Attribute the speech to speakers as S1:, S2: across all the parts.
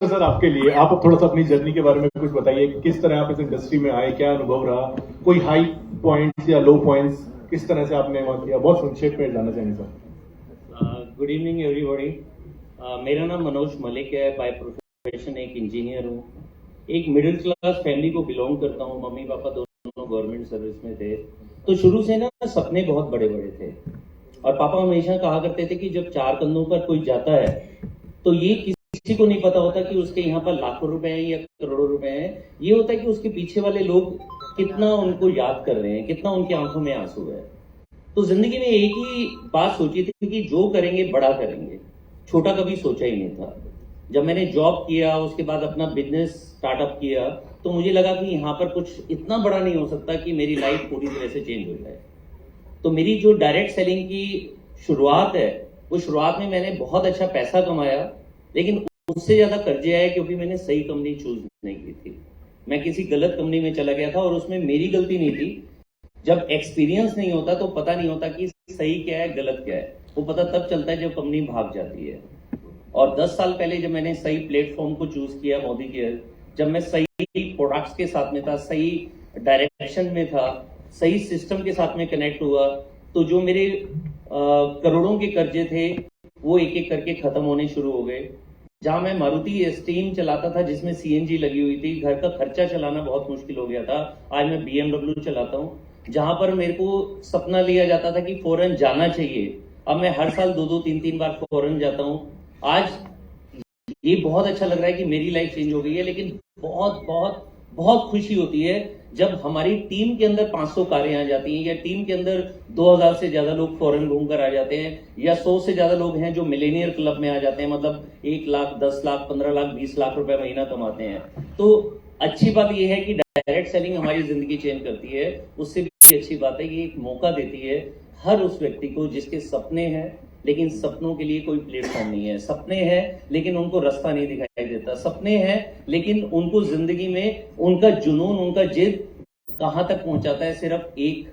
S1: Sir आपके लिए, आप थोड़ा सा अपनी जर्नी के बारे में कुछ बताइए, किस तरह आप इस इंडस्ट्री में आए, क्या अनुभव रहा, कोई हाई पॉइंट्स या लो पॉइंट्स किस तरह से आपने वहाँ किया, बहुत संक्षेप में जानना चाहेंगे सर।
S2: Good evening everybody. मेरा नाम मनोज मलिक है, बाय प्रोफेशन एक इंजीनियर हूँ। एक मिडिल क्लास फैमिली को बिलोंग करता हूँ, मम्मी पापा दोनों गवर्नमेंट सर्विस में थे। तो शुरू से ना सपने बहुत बड़े बड़े थे और पापा हमेशा कहा करते थे कि जब चार कंधों पर कोई जाता है तो ये किसी को नहीं पता होता कि उसके यहाँ पर लाखों रुपए हैं या करोड़ों रुपए हैं। ये होता है कि उसके पीछे वाले लोग कितना उनको याद कर रहे हैं, कितना उनकी आंखों में आंसू है। तो जिंदगी में एक ही बात सोची थी कि जो करेंगे बड़ा करेंगे, छोटा कभी सोचा ही नहीं था। जब मैंने जॉब किया, उसके बाद अपना बिजनेस स्टार्टअप किया, तो मुझे लगा कि यहाँ पर कुछ इतना बड़ा नहीं हो सकता कि मेरी लाइफ पूरी तरह से चेंज हो जाए। तो मेरी जो डायरेक्ट सेलिंग की शुरुआत है, वो शुरुआत में मैंने बहुत अच्छा पैसा कमाया, लेकिन उससे ज्यादा कर्जे आए क्योंकि मैंने सही कंपनी चूज नहीं की थी। मैं किसी गलत कंपनी में चला गया था और उसमें मेरी गलती नहीं थी। जब एक्सपीरियंस नहीं होता तो पता नहीं होता कि सही क्या है गलत क्या है, वो पता तब चलता है जब कंपनी भाग जाती है। और 10 साल पहले जब मैंने सही प्लेटफॉर्म को चूज किया, मोदी केयर, जब मैं सही प्रोडक्ट्स के साथ में था, सही डायरेक्शन में था, सही सिस्टम के साथ में कनेक्ट हुआ, तो जो मेरे करोड़ों के कर्जे थे वो एक एक करके खत्म होने शुरू हो गए। जहां मैं मारुति एस्टीम चलाता था जिसमें सीएनजी लगी हुई थी, घर का खर्चा चलाना बहुत मुश्किल हो गया था, आज मैं बीएमडब्ल्यू चलाता हूं। जहां पर मेरे को सपना लिया जाता था कि फॉरेन जाना चाहिए, अब मैं हर साल 2-3 बार फॉरेन जाता हूं। आज ये बहुत अच्छा लग रहा है कि मेरी लाइफ चेंज हो गई है, लेकिन बहुत बहुत बहुत खुशी होती है जब हमारी टीम के अंदर 500 कारें आ जाती हैं, या टीम के अंदर 2000 से ज्यादा लोग फॉरेन घूमकर आ जाते हैं, या 100 से ज्यादा लोग हैं जो मिलेनियर क्लब में आ जाते हैं, मतलब 1 लाख, 10 लाख, 15 लाख, 20 लाख रुपए महीना कमाते हैं। तो अच्छी बात यह है कि डायरेक्ट सेलिंग हमारी जिंदगी चेंज करती है। उससे भी अच्छी बात है कि एक मौका देती है हर उस व्यक्ति को जिसके सपने हैं, लेकिन सपनों के लिए कोई प्लेटफॉर्म नहीं है। सपने हैं लेकिन उनको रास्ता नहीं दिखाई देता। सपने हैं लेकिन उनको जिंदगी में उनका जुनून, उनका जिद कहां तक पहुंचाता है, सिर्फ एक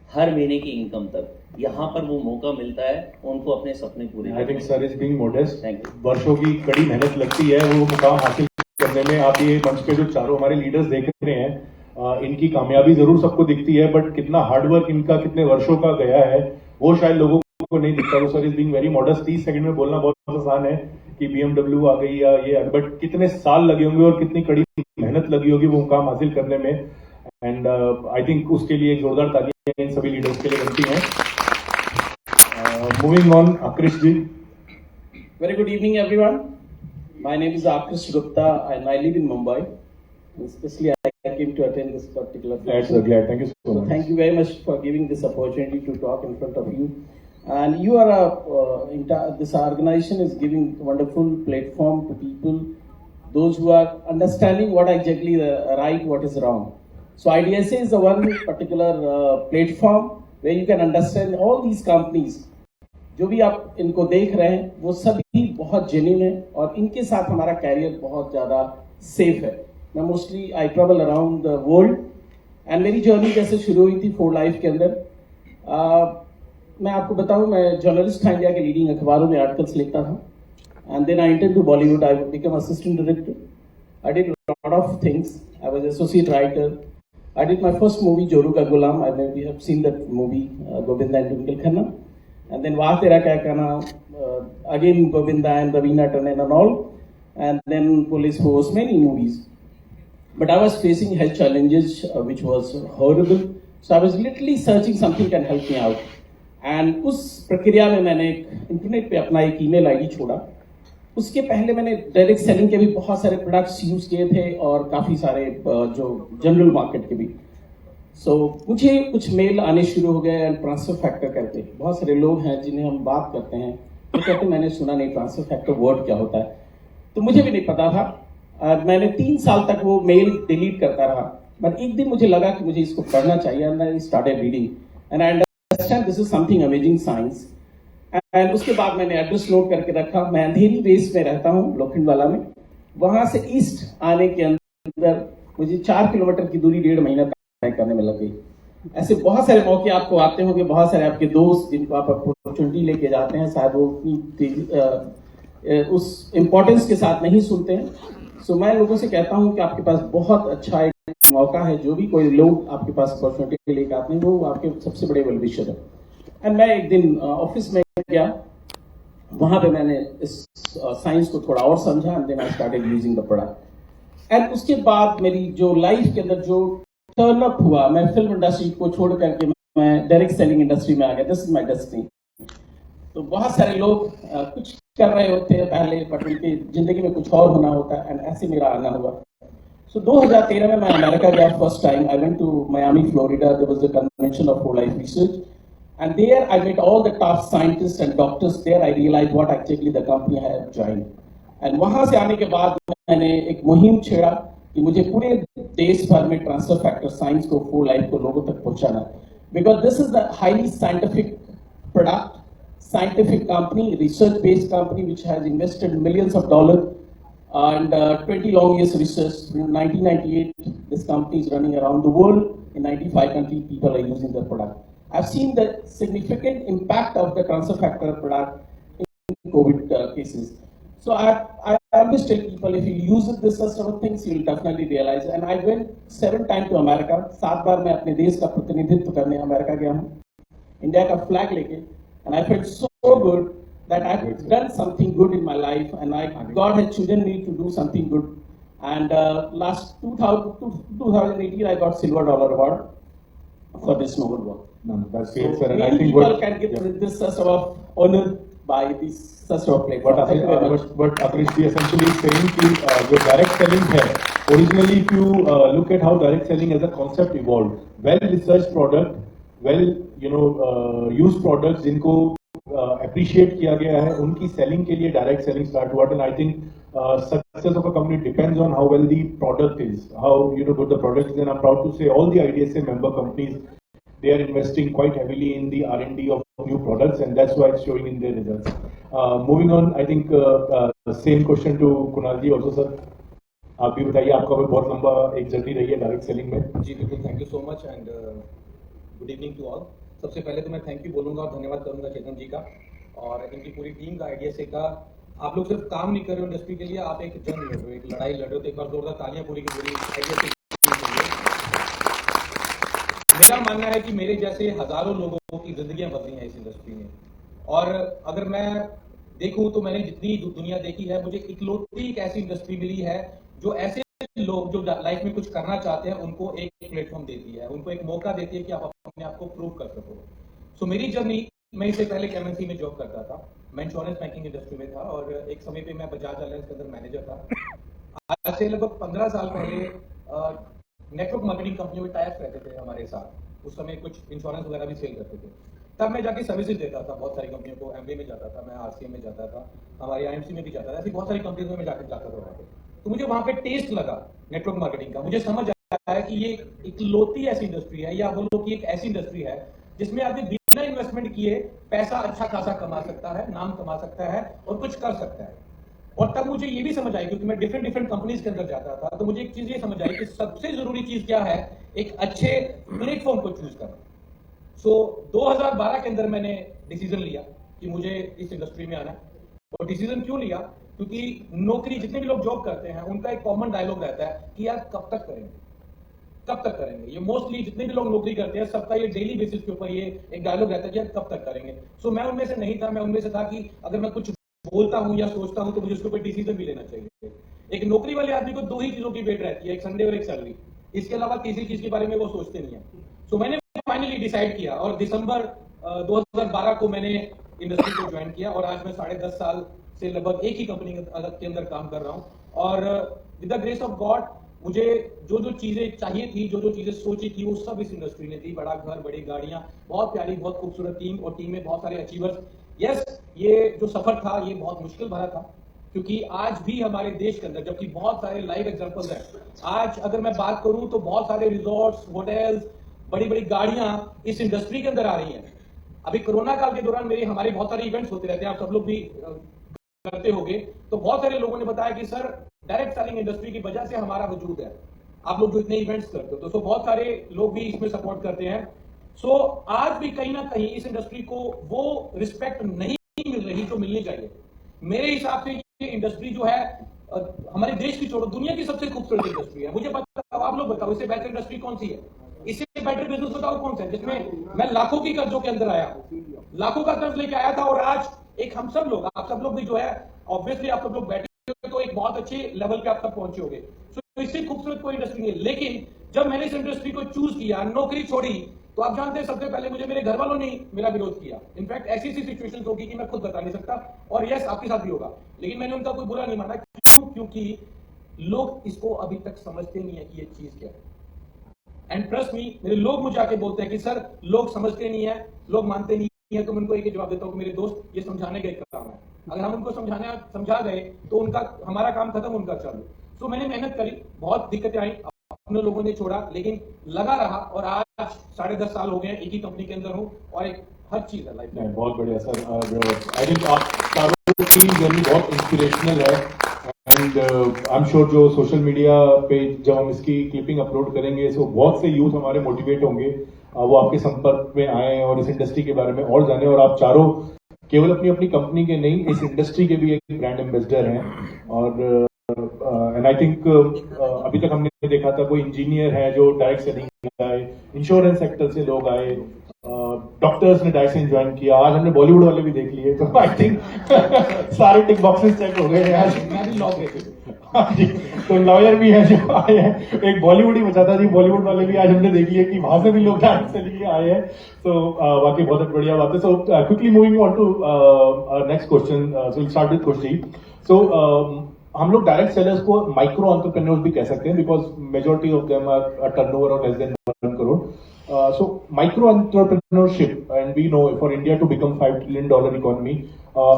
S2: हर महीने की इनकम तक। यहाँ पर वो मौका मिलता है उनको अपने सपने पूरे
S1: I think sir is being modest.
S2: Thank you.
S1: वर्षों की कड़ी मेहनत लगती है वो मुकाम हासिल करने में। आप ये मंच पे जो चारों हमारे लीडर्स देख रहे हैं, इनकी कामयाबी जरूर सबको दिखती है, बट कितना हार्डवर्क इनका कितने वर्षों का गया है वो शायद लोगों को नहीं दिखता। तो sir is being very modest. 30 second में बोलना बहुत आसान है कि बीएमडब्ल्यू आ गई या ये, बट कितने साल लगे होंगे और कितनी कड़ी मेहनत लगी होगी वो मुकाम हासिल करने में। एंड आई थिंक उसके लिए एक जोरदार तालियां इन सभी लीडर्स के लिए बनती हैं। Moving on, Aakrish ji.
S3: Very good evening, everyone. My name is Akrish Gupta and I live in Mumbai. Especially, I came to attend this particular
S1: Glad, sir. Glad. Thank you so much.
S3: Thank you very much for giving this opportunity to talk in front of you. And you are this organization is giving wonderful platform to people, those who are understanding what exactly the right, what is wrong. So IDSA is the one particular platform where you can understand all these companies. जो भी आप इनको देख रहे हैं वो सभी बहुत जेन्युइन है और इनके साथ हमारा कैरियर बहुत ज़्यादा सेफ है। मैं mostly I travel around the world and मेरी जर्नी जैसे शुरू हुई थी 4 लाइफ के अंदर। मैं आपको बताऊं, मैं जर्नलिस्ट था, इंडिया के लीडिंग अखबारों में आर्टिकल्स लिखता था। And then I entered to Bollywood, I become assistant director, I did lot of things, I was associate writer, I did my first movie Joru Ka Ghulam, I may have seen that movie, Govinda and Twinkle Khanna. And then Wah Tera Kya Kahna, again Govinda and Ravina Tandon and all, and then Police Force, many movies. But I was facing health challenges which was horrible, so I was literally searching something can help me out. And उस प्रक्रिया में मैंने internet पे अपना एक email ID छोड़ा। उसके पहले मैंने डायरेक्ट सेलिंग के भी बहुत सारे प्रोडक्ट्स यूज किए थे और काफी सारे जो जनरल मार्केट के भी। मुझे कुछ मेल आने शुरू हो गए एंड ट्रांसफर फैक्टर करके। बहुत सारे लोग हैं जिन्हें हम बात करते हैं तो कहते मैंने सुना नहीं ट्रांसफर फैक्टर वर्ड क्या होता है, तो मुझे भी नहीं पता था। मैंने 3 साल तक वो मेल डिलीट करता रहा, बट एक दिन मुझे लगा कि मुझे इसको पढ़ना चाहिए and I started reading and I understand this is something amazing science. And उसके बाद मैंने एड्रेस नोट करके रखा। मैं अंधेरी बेस में रहता हूँ लोखंडवाला में। वहां से ईस्ट आने के अंदर मुझे 4 किलोमीटर की दूरी 1.5 महीना करने में लग गई। ऐसे बहुत सारे मौके आपको आते होंगे, बहुत सारे आपके दोस्त जिनको आप अपॉर्चुनिटी लेके जाते हैं, शायद वो उस इम्पोर्टेंस के साथ नहीं सुनते हैं। सो मैं लोगों से कहता हूं कि आपके पास बहुत अच्छा एक मौका है, जो भी कोई लोग आपके पास अपॉर्चुनिटी लेकर आते हैं वो आपके सबसे बड़े वेल विशर है। एंड मैं एक दिन ऑफिस में गया, वहां पे मैंने इस साइंस को थोड़ा और समझा and then I started using the product. And उसके बाद मेरी जो लाइफ के अंदर जो टर्न अप हुआ, मैं फिल्म इंडस्ट्री को छोड़ करके मैं डायरेक्ट सेलिंग इंडस्ट्री में आ गया। This is my destiny. तो बहुत सारे लोग कुछ कर रहे होते हैं पहले, बट उनकी जिंदगी में कुछ और होना होता है, एंड ऐसे मेरा आना हुआ। सो 2013 में मैं अमेरिका गया first time. I went to Miami, Florida. There was a convention of whole life research, and there I met all the top scientists and doctors. There I realized what actually the company I have joined. And वहां से आने के बाद मैंने एक मुहिम छेड़ा कि मुझे पूरे देश भर में ट्रांसफर फैक्टर साइंस को, होल लाइफ को लोगों तक पहुंचाना, because this is the highly scientific product, scientific company, research-based company, which has invested millions of dollars and 20 long years research. In 1998, this company is running around the world. In 95 countries, people are using the product. I've seen the significant impact of the transfer factor product in COVID cases. So I always tell people, if you use this sort of things, you'll definitely realize. And I went 7 times to America. 7 बार मैं अपने देश का प्रतिनिधित्व करने America गया हूँ, India का flag लेके। And I felt so good that I've done something good in my life, and God had chosen me to do something good. And last 2018, I got Silver Dollar Award for this noble work.
S1: No, that's great,
S3: So
S1: sir. And I
S3: many
S1: think
S3: people can get this sort of honor by this sort of platform. Thank you very much.
S1: But Akrish ji essentially is saying कि जो direct selling है, originally if you look at how direct selling as a concept evolved, well researched product, well used products जिनको appreciate किया गया है, उनकी selling के लिए direct selling start हुआ। And I think success of a company depends on how well the product is, how good the product is. And I'm proud to say all the IDSA member companies, they are investing quite heavily in the R&D of new products, and that's why it's showing in their results. Moving on, I think same question to Kunal ji also, sir. आप भी बताइए, आपका भी बहुत लंबा एक journey रही है डायरेक्ट सेलिंग में।
S4: जी बिल्कुल, thank you so much and good evening to all. सबसे पहले तो मैं थैंक यू बोलूँगा और धन्यवाद करूँगा चेतन जी का और इनकी पूरी टीम का, IDSA का। आप लोग सिर्फ काम नहीं कर रहे हो इंडस्ट्री के लिए, आप एक जंग लड़ रहे हो, एक लड़ाई लड़ रहे हो। तो एक बार जोरदार तालियां पूरी की पूरी IDSA के लिए। मेरा मानना है कि मेरे जैसे हजारों लोगों की जिंदगियां बदली हैं इस इंडस्ट्री में। और अगर मैं देखूं तो मैंने जितनी दुनिया देखी है, मुझे इकलौती एक ऐसी इंडस्ट्री मिली है जो ऐसे लोग जो लाइफ में कुछ करना चाहते हैं उनको एक प्लेटफॉर्म देती है, उनको एक मौका देती है कि आप अपने आप को प्रूव कर सको। सो मेरी जर्नी, मैं इससे पहले MNC में जॉब करता था, मैं इंश्योरेंस बैंकिंग इंडस्ट्री में था और एक समय पे मैं बजाज अलायंस के अंदर मैनेजर था। आज से लगभग 15 साल पहले नेटवर्क मार्केटिंग कंपनियों में टाइप रहते थे हमारे साथ। उस समय कुछ इंश्योरेंस वगैरह भी सेल करते थे। तब मैं जाके सर्विसेज देता था बहुत सारी कंपनियों को। MBA में जाता था मैं, RCM में जाता था, हमारी IMC में भी जाता था, ऐसी बहुत सारी कंपनियों में जाता था वहाँ पे। तो मुझे वहाँ पे टेस्ट लगा नेटवर्क मार्केटिंग का। मुझे समझ आया कि ये इकलौती ऐसी इंडस्ट्री है, या बोलो कि एक ऐसी इंडस्ट्री है जिसमें आदमी बिना इन्वेस्टमेंट किए पैसा अच्छा खासा कमा सकता है, नाम कमा सकता है और कुछ कर सकता है। और तब मुझे ये भी समझ आई, क्योंकि मैं डिफरेंट कंपनीज के अंदर जाता था, तो मुझे एक चीज ये समझ आई कि सबसे जरूरी चीज क्या है, एक अच्छे प्लेटफॉर्म को चूज करना। सो 2012 के अंदर मैंने डिसीजन लिया कि मुझे इस इंडस्ट्री में आना है। और डिसीजन क्यों लिया? क्योंकि नौकरी, जितने भी लोग जॉब करते हैं उनका एक कॉमन डायलॉग रहता है कि यार कब तक करेंगे, कब तक करेंगे। ये मोस्टली जितने भी लोग नौकरी करते हैं सबका ये डेली बेसिस के ऊपर ये एक डायलॉग रहता है कि यार कब तक करेंगे। सो मैं उनमें से नहीं था। मैं उनमें से था कि अगर मैं कुछ बोलता हूं या सोचता हूं तो मुझे उसके ऊपर डिसीजन भी लेना चाहिए। एक नौकरी वाले आदमी को 2 ही चीजों की वेट रहती है, एक संडे और एक सैलरी। इसके अलावा किसी चीज के बारे में वो सोचते नहीं है। सो मैंने फाइनली डिसाइड किया और दिसंबर 2012 को मैंने इंडस्ट्री को ज्वाइन किया और आज मैं 10.5 साल से लगभग एक ही कंपनी के अंदर काम कर रहा हूं। और with the grace of God मुझे जो चीजें चाहिए थी, जो चीजें सोची थी, वो सब इस इंडस्ट्री ने दी। बड़ा घर, बड़ी गाड़ियां, बहुत प्यारी, बहुत खूबसूरत टीम और टीम में बहुत सारे अचीवर्स। यस, ये जो सफर था ये बहुत मुश्किल भरा था, क्योंकि आज भी हमारे देश के अंदर, जबकि बहुत सारे लाइव एग्जांपल्स हैं, आज अगर मैं बात करूं तो बहुत सारे रिजॉर्ट्स, होटल्स, बड़ी बड़ी गाड़ियां इस इंडस्ट्री के अंदर आ रही हैं। अभी कोरोना काल के दौरान हमारे बहुत सारे इवेंट्स होते रहते हैं, आप सब लोग भी करते होंगे। तो बहुत सारे लोगों ने बताया कि सर डायरेक्ट सेलिंग इंडस्ट्री की वजह से हमारा वजूद है, आप लोग जो इतने इवेंट्स करते हो। तो बहुत सारे लोग भी इसमें सपोर्ट करते हैं। सो आज भी कहीं ना कहीं इस इंडस्ट्री को वो रिस्पेक्ट नहीं मिल रही जो मिलनी चाहिए। मेरे हिसाब से ये इंडस्ट्री जो है हमारे देश की छोड़ो दुनिया की सबसे खूबसूरत इंडस्ट्री है। मुझे बताओ, आप लोग बताओ, इससे बेहतर इंडस्ट्री कौन सी है? इससे बेटर बिजनेस बताओ कौन सा है जिसमें मैं लाखों की कर्जों के अंदर आया, लाखों का कर्ज लेके आया था, और आज एक हम सब लोग, आप सब लोग भी जो है, ऑब्वियसली आप सब लोग बैठे हो तो एक बहुत अच्छे लेवल पे आप तक पहुंचे होगे। तो इससे खूबसूरत कोई इंडस्ट्री नहीं है। लेकिन जब मैंने इस इंडस्ट्री को चूज किया, नौकरी छोड़ी, तो आप जानते हैं सबसे पहले मुझे मेरे घर वालों ने मेरा विरोध किया। इनफैक्ट ऐसी ऐसी सिचुएशंस होगी कि मैं खुद बता नहीं सकता, और यस आपके साथ भी होगा, लेकिन मैंने उनका कोई बुरा नहीं माना। क्यों? क्योंकि लोग इसको अभी तक समझते नहीं है कि ये चीज क्या है। एंड ट्रस्ट मी, मेरे लोग मुझे आके बोलते हैं कि सर लोग समझते नहीं है, लोग मानते नहीं है। तो मैं उनको एक ही जवाब देता हूँ कि मेरे दोस्त, ये समझाने का एक काम है। अगर हम उनको समझा गए तो उनका हमारा काम खत्म, उनका चालू। तो मैंने मेहनत करी, बहुत दिक्कतें आई, अपने लोगों ने छोड़ा, लेकिन लगा रहा, और आज 10.5 साल हो गए एक ही कंपनी के अंदर हूँ, और एक हर चीज है लाइफ में।
S1: बहुत बढ़िया सर। आई थिंक आप चारों की जर्नी बहुत इंस्पिरेशनल है, एंड आई एम श्योर जो सोशल मीडिया पे जब हम इसकी क्लिपिंग अपलोड करेंगे तो बहुत से यूथ हमारे मोटिवेट होंगे, वो आपके संपर्क में आए और इस इंडस्ट्री के बारे में और जाने। और आप चारों केवल अपनी अपनी कंपनी के नहीं, इस इंडस्ट्री के भी एक ब्रांड एम्बेसडर हैं। और एंड आई थिंक अभी तक हमने देखा था कोई इंजीनियर है जो डायरेक्ट सेलिंग आए, इंश्योरेंस सेक्टर से लोग आए, डॉक्टर्स ने डायरेक्ट सेलिंग ज्वाइन किया, आज हमने बॉलीवुड वाले भी देख लिए। तो आई थिंक सारे टिक बॉक्सेस चेक हो गए हैं आज।
S4: मैं भी लॉ ग्रेजुएट,
S1: जी, तो लॉयर भी है जो आए हैं, एक बॉलीवुड ही बचा था जी, बॉलीवुड वाले भी आज हमने देख लिया कि वहां से भी लोग डायरेक्ट सेलिंग आए हैं। तो वाकई बहुत बढ़िया बात है। So quickly moving on to next question, so start with Khushi. So हम लोग डायरेक्ट सेलर्स को माइक्रो एंटरप्रेन्योर्स भी कह सकते हैं, because majority of them are turnover of less than 1 crore. So micro entrepreneurship, and we know for India to become $5 trillion economy,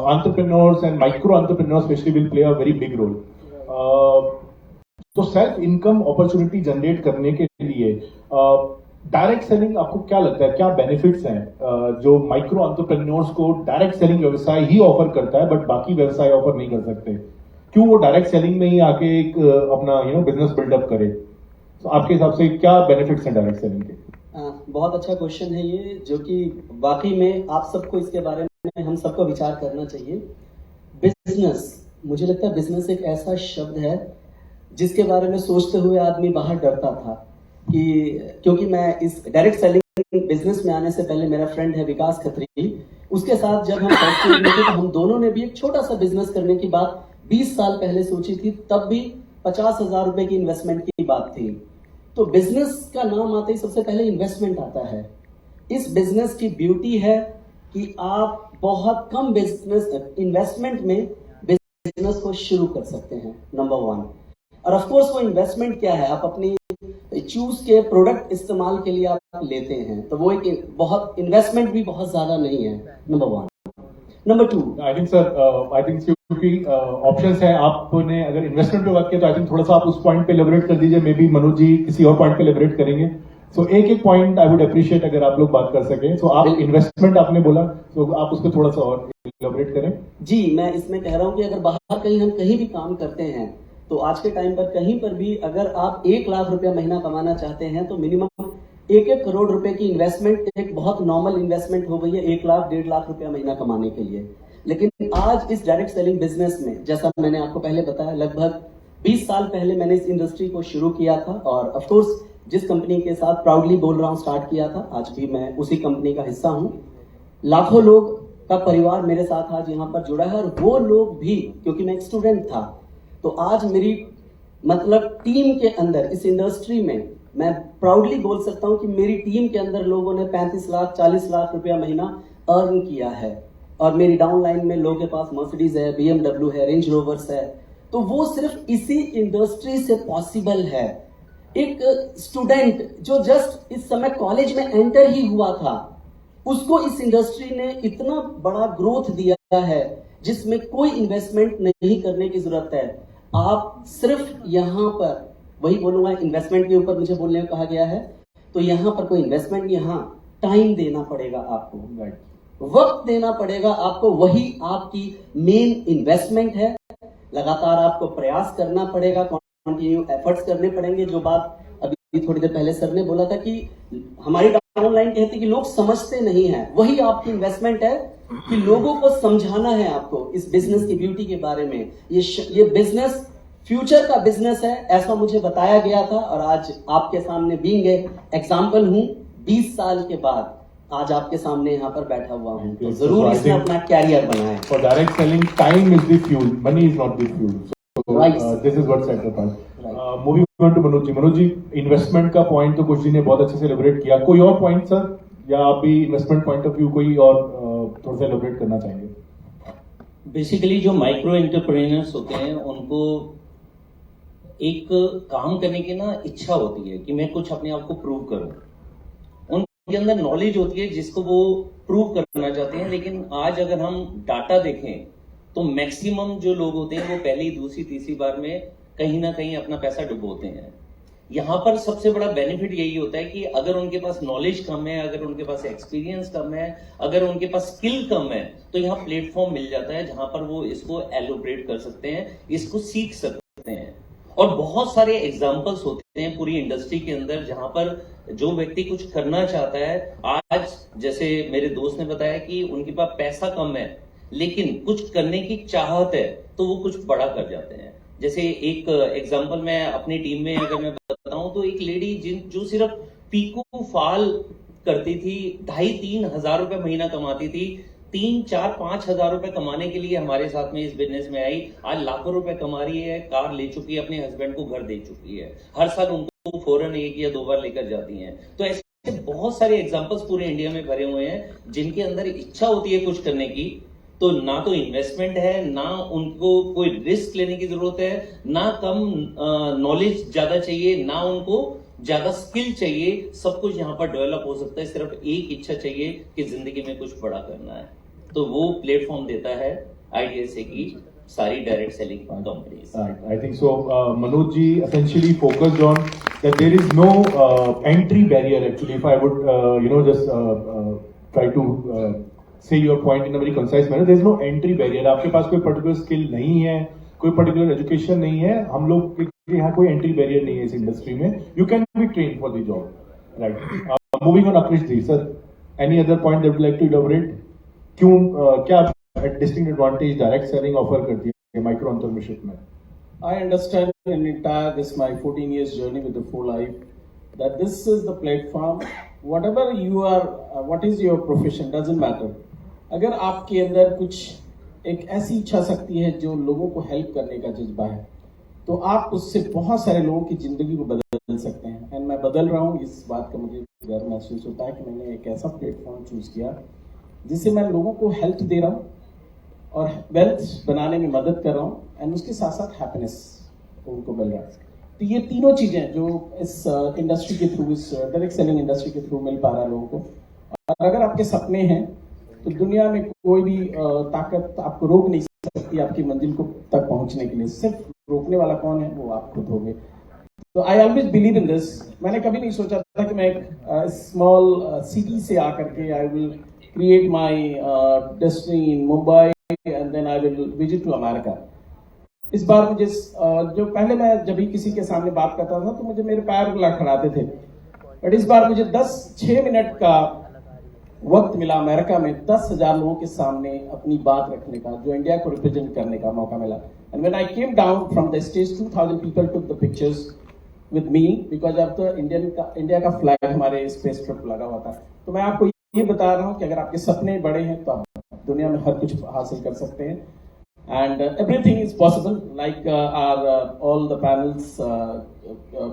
S1: entrepreneurs and micro entrepreneurs especially will play a very big role. तो self income opportunity generate करने के लिए direct selling आपको क्या लगता है, क्या benefits हैं जो माइक्रो एंटरप्रेन्योर्स को डायरेक्ट सेलिंग व्यवसाय ही ऑफर करता है बट बाकी व्यवसाय ऑफर नहीं कर सकते? क्यों वो डायरेक्ट सेलिंग में ही आके एक अपना बिजनेस बिल्डअप करे? तो आपके हिसाब से क्या बेनिफिट्स हैं डायरेक्ट सेलिंग के?
S5: बहुत अच्छा क्वेश्चन है ये, जो कि वाकई में आप सबको इसके बारे में हम सबको विचार करना चाहिए। बिजनेस, मुझे लगता है बिजनेस एक ऐसा शब्द है जिसके बारे में सोचते हुए आदमी बाहर डरता था कि, क्योंकि मैं इस डायरेक्ट सेलिंग बिजनेस में आने से पहले मेरा फ्रेंड है विकास खत्री, उसके साथ जब हम फर्स्ट में थे तो हम दोनों ने भी एक छोटा सा बिजनेस करने की बात 20 साल पहले सोची थी। तब भी 50,000 रुपए की इन्वेस्टमेंट की बात थी। तो बिजनेस का नाम आते ही सबसे पहले इन्वेस्टमेंट आता है। इस बिजनेस की ब्यूटी है कि आप बहुत कम बिजनेस इन्वेस्टमेंट में बिजनेस को शुरू कर सकते हैं, नंबर 1। और ऑफ कोर्स वो इन्वेस्टमेंट क्या है, आप अपनी चूज के प्रोडक्ट इस्तेमाल के लिए आप लेते हैं, तो वो एक बहुत इन्वेस्टमेंट भी बहुत ज्यादा नहीं है, number 1। Number 2,
S1: I think sir, I think क्योंकि ऑप्शंस हैं, आपने अगर इन्वेस्टमेंट पे बात किया तो आई थिंक थोड़ा सा आप उस पॉइंट पे एलिबरेट कर दीजिए, मे बी मनोज जी किसी और पॉइंट पे एलिबरेट करेंगे। सो एक पॉइंट आई वुड अप्रिशिएट अगर आप लोग बात कर सकें। सो आप इन्वेस्टमेंट आपने बोला, तो आप उसको थोड़ा सा और एलिबरेट करें। जी,
S5: मैं इसमें कह रहा हूं कि अगर बाहर कहीं हम कहीं भी काम करते हैं तो आज के टाइम पर कहीं पर भी अगर आप 1 लाख रुपया महीना कमाना चाहते हैं तो मिनिमम 1-1 करोड़ रुपए की इन्वेस्टमेंट एक बहुत नॉर्मल इन्वेस्टमेंट हो गई है 1 लाख 1.5 लाख रुपया महीना कमाने के लिए। लेकिन आज इस डायरेक्ट सेलिंग बिजनेस में, जैसा मैंने आपको पहले बताया, लगभग 20 साल पहले मैंने इस इंडस्ट्री को शुरू किया था, और ऑफ कोर्स जिस कंपनी के साथ प्राउडली बोल रहा हूं स्टार्ट किया था, आज भी मैं उसी कंपनी का हिस्सा हूं। लाखों लोग का परिवार मेरे साथ आज यहाँ पर जुड़ा है, और वो लोग भी, क्योंकि मैं एक स्टूडेंट था, तो आज मेरी मतलब टीम के अंदर इस इंडस्ट्री में मैं प्राउडली बोल सकता हूं कि मेरी टीम के अंदर लोगों ने 35 लाख 40 लाख रुपया महीना अर्न किया है। और मेरी डाउनलाइन में लोगों के पास मर्सिडीज है, BMW है, रेंज रोवर्स है। तो वो सिर्फ इसी इंडस्ट्री से पॉसिबल है। एक स्टूडेंट जो जस्ट इस समय कॉलेज में एंटर ही हुआ था, उसको इस इंडस्ट्री ने इतना बड़ा ग्रोथ दिया है जिसमें कोई इन्वेस्टमेंट नहीं करने की जरूरत है। आप सिर्फ यहाँ पर, वही बोलूंगा, इन्वेस्टमेंट के ऊपर मुझे बोलने को कहा गया है, तो यहाँ पर कोई इन्वेस्टमेंट, यहाँ टाइम देना पड़ेगा आपको, वक्त देना पड़ेगा आपको, वही आपकी मेन इन्वेस्टमेंट है। लगातार आपको प्रयास करना पड़ेगा, कंटिन्यू एफर्ट्स करने पड़ेंगे। जो बात अभी थोड़ी देर पहले सर ने बोला था कि हमारी डाउनलाइन कहती कि लोग समझते नहीं है, वही आपकी इन्वेस्टमेंट है। कि लोगों को समझाना है आपको इस बिजनेस की ब्यूटी के बारे में। ये बिजनेस फ्यूचर का बिजनेस है, ऐसा मुझे बताया गया था और आज आपके सामने बीइंग एग्जाम्पल हूं। 20 साल के बाद आज आपके सामने यहाँ पर बैठा हुआ हूँ, तो जरूर इसने अपना कैरियर बनाया।
S1: For direct selling, time is the fuel, money is not the fuel. So
S5: Right.
S1: This is what sets apart.
S5: Right.
S1: Moving on to Manoj ji. Manoj ji, investment का पॉइंट तो कुछ जी ने बहुत अच्छे से एलिब्रेट किया। कोई और पॉइंट सर, या आप भी इन्वेस्टमेंट पॉइंट ऑफ व्यू कोई और थोड़ा सा एलिब्रेट करना चाहेंगे?
S2: बेसिकली जो माइक्रो एंटरप्रेन्योर्स होते हैं उनको एक काम करने की ना इच्छा होती है कि मैं कुछ अपने आप को प्रूव करूं। उनके अंदर नॉलेज होती है जिसको वो प्रूव करना चाहते हैं। लेकिन आज अगर हम डाटा देखें तो मैक्सिमम जो लोग होते हैं वो पहली, दूसरी, तीसरी बार में कहीं ना कहीं अपना पैसा डुबोते हैं। यहाँ पर सबसे बड़ा बेनिफिट यही होता है कि अगर उनके पास नॉलेज कम है, अगर उनके पास एक्सपीरियंस कम है, अगर उनके पास स्किल कम है, तो यहाँ प्लेटफॉर्म मिल जाता है जहां पर वो इसको एलोब्रेट कर सकते हैं, इसको सीख सकते हैं। और बहुत सारे एग्जाम्पल्स होते हैं पूरी इंडस्ट्री के अंदर जहां पर जो व्यक्ति कुछ करना चाहता है, आज जैसे मेरे दोस्त ने बताया कि उनके पास पैसा कम है लेकिन कुछ करने की चाहत है, तो वो कुछ बड़ा कर जाते हैं। जैसे एक एग्जांपल मैं अपनी टीम में अगर मैं बताऊं तो एक लेडी जो सिर्फ पीको फॉल करती थी, 2,500-3 हजार रुपए महीना कमाती थी, 3-4-5 हजार रुपए कमाने के लिए हमारे साथ में इस बिजनेस में आई। आज लाखों रुपए कमा रही है, कार ले चुकी है, अपने हस्बैंड को घर दे चुकी है, हर साल उनको फौरन 1 या 2 बार लेकर जाती हैं। तो ऐसे बहुत सारे एग्जांपल्स पूरे इंडिया में भरे हुए हैं जिनके अंदर इच्छा होती है कुछ करने की। तो ना तो इन्वेस्टमेंट है, ना उनको कोई रिस्क लेने की जरूरत है, ना कम नॉलेज ज्यादा चाहिए, ना उनको ज्यादा स्किल चाहिए। सब कुछ यहाँ पर डेवलप हो सकता है, सिर्फ एक इच्छा चाहिए कि जिंदगी में कुछ बड़ा करना है। तो वो प्लेटफॉर्म देता है आईडीएसए की सारी direct selling companies.
S1: I think so. Manoj ji essentially focused on that there is no entry barrier actually. If I would just try to say your point in a very concise manner, there is no entry barrier. आपके पास कोई particular skill नहीं है, कोई particular education नहीं है, हम लोग के यहाँ कोई एंट्री बैरियर नहीं है इस इंडस्ट्री में। You can be train for the job, right. Moving on, Akrish ji sir, any other point that would like to elaborate? क्यों क्या distinct advantage direct selling offer करती है माइक्रो एंटरप्रेन्योरशिप में?
S3: I understand in entire this my 14 years journey with the Full Life that this is the platform. Whatever you are, what is your profession doesn't matter. अगर आपके अंदर कुछ एक ऐसी इच्छा शक्ति है जो लोगों को हेल्प करने का जज्बा है, तो आप उससे बहुत सारे लोगों की जिंदगी को बदल सकते हैं। एंड मैं बदल रहा हूँ, इस बात का मुझे गर्व महसूस होता है कि मैंने एक ऐसा प्लेटफॉर्म चूज किया जिससे मैं लोगों को हेल्प दे रहा हूँ और वेल्थ बनाने में मदद कर रहा हूँ, एंड उसके साथ साथ हैप्पीनेस उनको मिल रहा है। तो ये तीनों चीजें जो इस इंडस्ट्री के थ्रू, इस डायरेक्ट सेलिंग इंडस्ट्री के थ्रू मिल पा रहा है लोगों को। और अगर आपके सपने हैं तो दुनिया में कोई भी ताकत आपको रोक नहीं सकती आपकी मंजिल को तक पहुंचने के लिए। सिर्फ रोकने वाला कौन है, वो आप खुद होगे। तो I always believe in this. मैंने कभी नहीं सोचा था कि मैं एक स्मॉल सिटी से आकर के I will create my destiny in Mumbai and then I will visit to America. इस बार मुझे जो पहले मैं जब भी किसी के सामने बात करता था तो मुझे मेरे पैर लड़खड़ाते थे, बट इस बार मुझे 6 मिनट का वक्त मिला अमेरिका में 10,000 लोगों के सामने अपनी बात रखने का, जो इंडिया को रिप्रेजेंट करने का मौका मिला। And when I came down from the stage, 2000 people took the pictures with me because of the India का फ्लैग हमारे स्पेस ट्रिप लगा हुआ था। तो मैं आपको ये बता रहा हूँ कि अगर आपके सपने बड़े हैं तो आप दुनिया में हर कुछ हासिल कर सकते हैं। And everything is possible, like all the panels,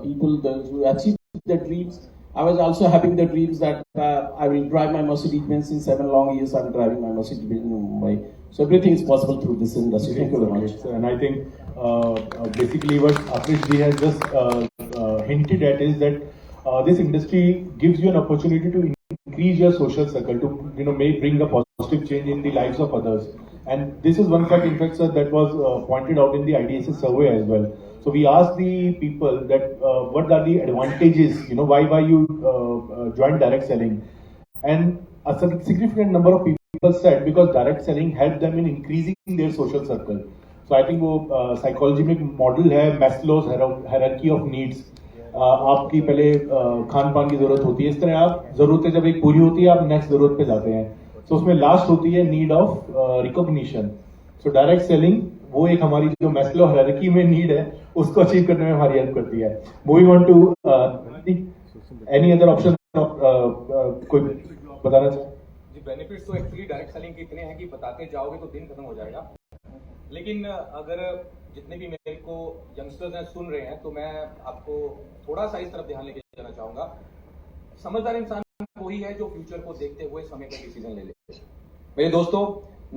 S3: people those who achieve their dreams. I was also having the dreams that I will drive my Mercedes-Benz. In 7 long years, I'm driving my Mercedes-Benz in Mumbai. So everything is possible through this industry. Thank you very much.
S1: And I think basically what Aprish ji has just hinted at is that this industry gives you an opportunity to increase your social circle, to may bring a positive change in the lives of others. And this is one fact, in fact, sir, that was pointed out in the IDSA survey as well. So we asked the people that what are the advantages, why you joined direct selling, and a significant number of people said because direct selling helped them in increasing their social circle. So I think वो psychology में model है Maslow's hierarchy of needs. आपकी पहले खान पान की जरूरत होती है, इस तरह आप जरूरतें जब एक पूरी होती है आप नेक्स्ट जरूरत पे जाते हैं। सो उसमें लास्ट होती है need of recognition. So direct selling वो एक हमारी जो मैस्लो हायरार्की में नीड है उसको अचीव करने में हमारी हेल्प करती है. Moving on to any other option कोई बताना चाहे?
S4: जी, बेनिफिट्स तो एक्चुअली डायरेक्ट सेलिंग के इतने हैं कि बताते जाओगे तो दिन खत्म हो जाएगा. लेकिन अगर जितने भी मेरे को यंगस्टर्स हैं सुन रहे हैं तो मैं आपको थोड़ा सा इस तरफ ध्यान लेके जाना चाहूंगा. समझदार इंसान वही है जो फ्यूचर को देखते हुए समय पर डिसीजन ले ले. मेरे दोस्तों,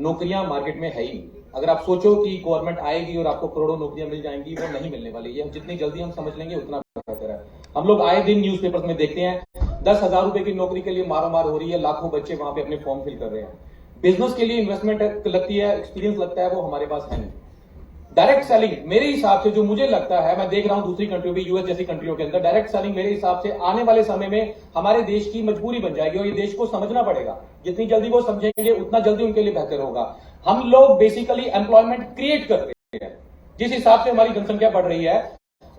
S4: नौकरियां मार्केट में है ही नहीं. अगर आप सोचो कि गवर्नमेंट आएगी और आपको करोड़ों नौकरियां मिल जाएंगी, वो नहीं मिलने वाली है. जितनी जल्दी हम समझ लेंगे उतना बेहतर है. हम लोग आए दिन न्यूज़पेपर्स में देखते हैं 10,000 रुपए की नौकरी के लिए मारामार हो रही है, लाखों बच्चे वहां पे अपने फॉर्म फिल कर रहे हैं. बिजनेस के लिए इन्वेस्टमेंट लगती है, एक्सपीरियंस लगता है, वो हमारे पास है नहीं. डायरेक्ट सेलिंग मेरे हिसाब से जो मुझे लगता है, मैं देख रहा हूं दूसरी कंट्रियों में, यूएस जैसी कंट्रियों के अंदर, डायरेक्ट सेलिंग मेरे हिसाब से आने वाले समय में हमारे देश की मजबूरी बन जाएगी और ये देश को समझना पड़ेगा. जितनी जल्दी वो समझेंगे उतना जल्दी उनके लिए बेहतर होगा. हम लोग बेसिकली एम्प्लॉयमेंट क्रिएट करते हैं जिस हिसाब से हमारी जनसंख्या बढ़ रही है,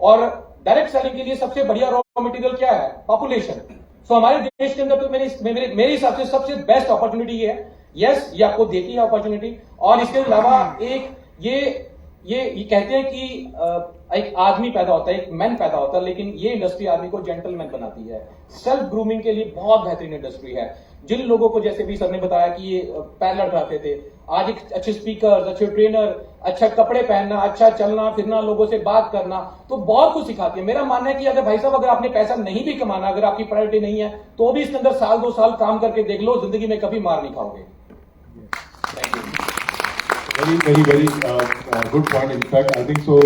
S4: और डायरेक्ट सेलिंग के लिए सबसे बढ़िया रॉ मटेरियल क्या है? पॉपुलेशन. सो हमारे देश के अंदर तो मेरे हिसाब से सबसे बेस्ट अपॉर्चुनिटी है. यस, ये आपको देती है अपॉर्चुनिटी. और इसके अलावा एक ये कहते हैं कि एक आदमी पैदा होता है, एक मैन पैदा होता है, लेकिन ये इंडस्ट्री आदमी को जेंटलमैन बनाती है. सेल्फ ग्रूमिंग के लिए बहुत बेहतरीन इंडस्ट्री है. जिन लोगों को, जैसे भी सर ने बताया कि ये पैर लड़ाते थे, आज एक अच्छे स्पीकर, अच्छे ट्रेनर, अच्छा कपड़े पहनना, अच्छा चलना फिरना, लोगों से बात करना, तो बहुत कुछ सिखाती है. मेरा मानना है कि अगर भाई साहब, अगर आपने पैसा नहीं भी कमाना, अगर आपकी प्रायोरिटी नहीं है, तो भी इसके अंदर साल 2 साल काम करके देख लो, जिंदगी में कभी मार नहीं खाओगे. Thank you.
S1: Very good point. In fact, I think so.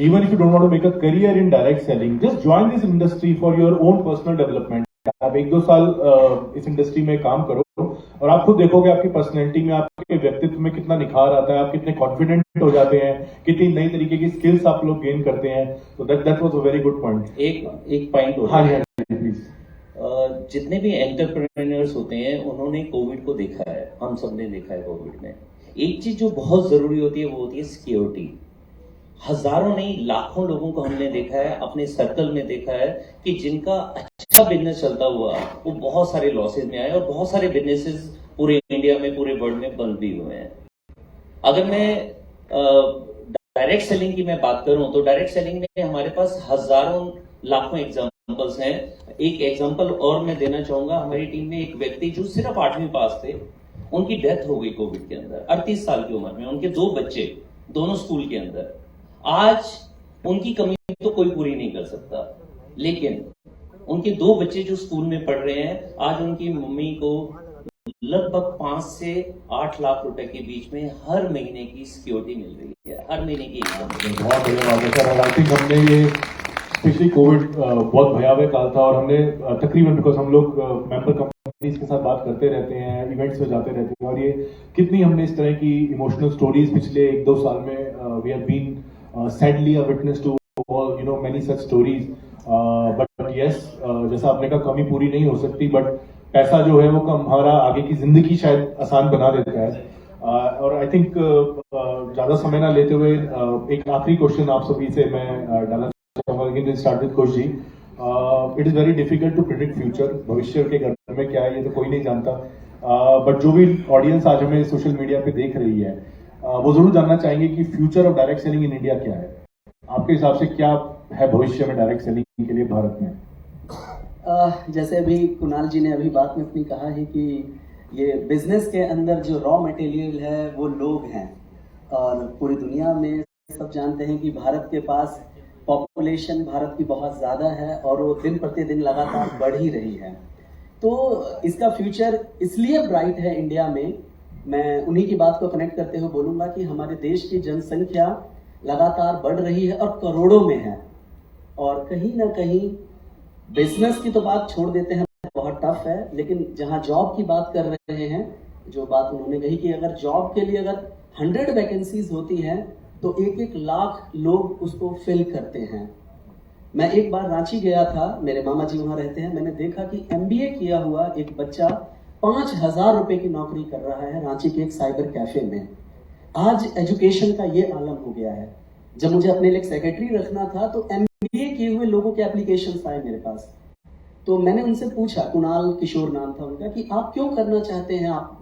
S1: Even if you don't want to make a career in direct selling, just join this industry for your own personal development. आप 1-2 साल इस industry में काम करो और आप खुद देखोगे आपकी पर्सनैलिटी में, आपके व्यक्तित्व में कितना निखार आता है, आप कितने कॉन्फिडेंट हो जाते हैं, कितनी नई तरीके की स्किल्स आप लोग गेन करते हैं. तो that was a very good point.
S2: एक पॉइंट और.
S1: हाँ प्लीज.
S2: जितने भी एंटरप्रेन्योर्स होते हैं उन्होंने कोविड को देखा है, हम सबने देखा है. कोविड में एक चीज जो बहुत जरूरी होती है वो होती है सिक्योरिटी. हजारों नहीं लाखों लोगों को हमने देखा है, अपने सर्कल में देखा है कि जिनका अच्छा बिजनेस चलता हुआ वो बहुत सारे लॉसेज में आए, और बहुत सारे बिजनेसेस पूरे इंडिया में, पूरे वर्ल्ड में बंद भी हुए हैं. अगर मैं डायरेक्ट सेलिंग की मैं बात करूं तो डायरेक्ट सेलिंग में हमारे पास हजारों लाखों एग्जांपल्स हैं. एक एग्जांपल और मैं देना चाहूंगा. हमारी टीम में एक व्यक्ति जो सिर्फ 8वीं पास थे, उनकी डेथ हो गई कोविड के अंदर, 38 साल की उम्र में. उनके 2 बच्चे, दोनों स्कूल के अंदर. आज उनकी कमी तो कोई पूरी नहीं कर सकता, लेकिन उनके 2 बच्चे जो स्कूल में पढ़ रहे हैं, आज उनकी मम्मी को लगभग 5 से 8 लाख रुपए के बीच में हर महीने की सिक्योरिटी मिल रही है. हर महीने की
S1: बहुत बढ़िया बात है सर. और आई थिंक हमने ये स्पेशली कोविड बहुत भयावह काल था, और हमने तकरीबन, बिकॉज हम लोग मेंबर कंपनीज के साथ बात करते रहते हैं, इवेंट्स में जाते रहते हैं, और ये कितनी हमने इस तरह की इमोशनल स्टोरीज पिछले 1-2 साल में we have been sadly a witness to many such stories. But yes, जैसा आपने कहा, कमी पूरी नहीं हो सकती, बट पैसा जो है वो हमारा आगे की जिंदगी शायद आसान बना देता है. और आई थिंक ज्यादा समय ना लेते हुए एक आखिरी क्वेश्चन आप सभी से मैं डालना चाहूंगा. Start with Koch ji. It is very difficult to predict future. भविष्य के घर में क्या है ये तो कोई नहीं जानता, बट जो भी ऑडियंस आज हमें सोशल मीडिया पे देख रही है, वो जरूर जानना चाहेंगे कि future of direct selling in India क्या है. आपके हिसाब से क्या है भविष्य में डायरेक्ट सेलिंग के लिए भारत में?
S5: जैसे अभी कुणाल जी ने अभी बात में अपनी कहा है कि ये बिजनेस के अंदर जो रॉ मटेरियल है वो लोग हैं, और पूरी दुनिया में सब जानते हैं कि भारत के पास पॉपुलेशन भारत की बहुत ज़्यादा है, और वो दिन प्रतिदिन लगातार बढ़ ही रही है. तो इसका फ्यूचर इसलिए ब्राइट है इंडिया में. मैं उन्हीं की बात को कनेक्ट करते हुए बोलूँगा कि हमारे देश की जनसंख्या लगातार बढ़ रही है और करोड़ों में है, और कहीं ना कहीं बिजनेस की तो बात छोड़ देते हैं, बहुत टफ है. लेकिन जहां जॉब की बात कर रहे हैं, जो बात उन्होंने कही कि अगर जॉब के लिए अगर 100 वैकेंसीज होती हैं तो 1-1 लाख लोग उसको फिल करते हैं. मैं एक बार रांची गया था, मेरे मामा जी वहां रहते हैं. मैंने देखा कि MBA किया हुआ एक बच्चा 5,000 रुपए की नौकरी कर रहा है रांची के एक साइबर कैफे में. आज एजुकेशन का ये आलम हो गया है. जब मुझे अपने लिए सेक्रेटरी रखना था तो MBA किए हुए लोगों के एप्लीकेशंस आए मेरे पास. तो मैंने उनसे पूछा, कुणाल किशोर नाम था उनका, कि आप क्यों करना चाहते हैं, आप